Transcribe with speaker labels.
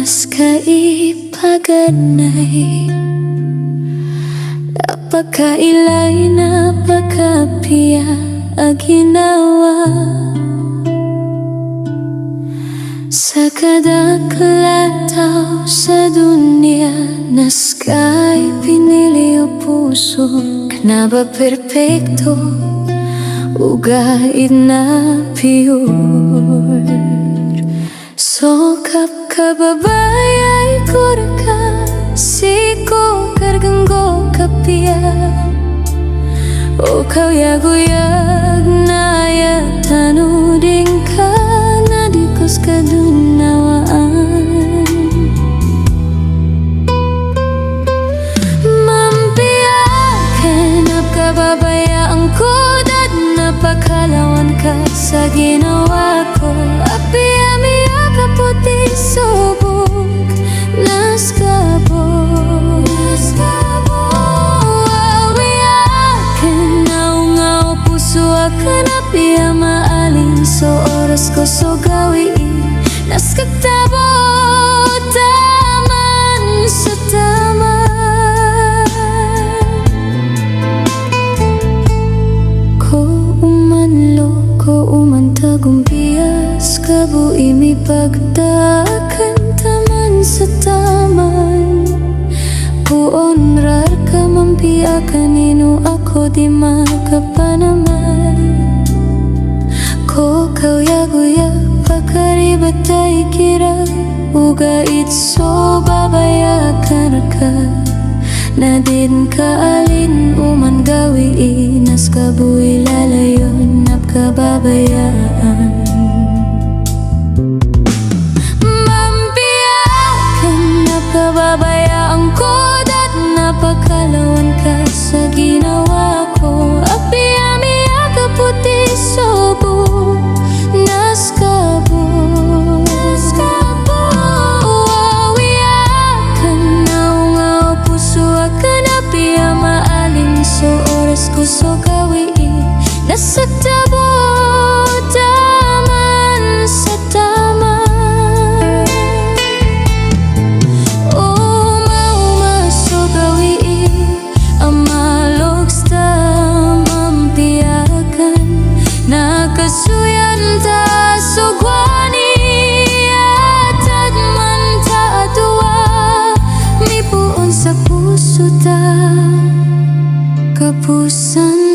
Speaker 1: mas kaipaganay. Napakailay, napakapiya ang ginawa. Sa kadaklataw sa dunia, naskay pinili o puso ka na ba perpekto, ugait na pure. Sokap kababayay kurka, siko karganggo kapia, o kauyag-uyag na tanuding ka na dikos kadunawaan. Mampiyakan ap kababayaan ko, dat napakalawan ka sa ginawa ko. Api-amiya kaputi subok naskabog. Awiyakan ngaw-ngaw puso akan apiya maalin, so oras ko so gawi naskagtabo taman sa tama. Ko umanlo, ko umantagumpias, kabui mi pagdakan taman sa taman. Puonrar ka mampiya kanino ako di makapanaman. Ko kauyag-uyag pakaribatay kira, ugait so babayakan ka na din kaalin uman gawi nas kabui lalayon nap kababayaan. Mampiyakan nap kababayaan ko, dat napakalawan ka sa ginawa ko. Api-amiya kaputi subok naskabog. Awiyakan ngaw-ngaw puso akan apiya maalin, so oras ko so gawi nasagtabo taman sa tama. Mau so gawi ang malogsta mampiyakan, nakasuyan ta sugwani atad man ta aduwa, mipuon sa puso ta kapusan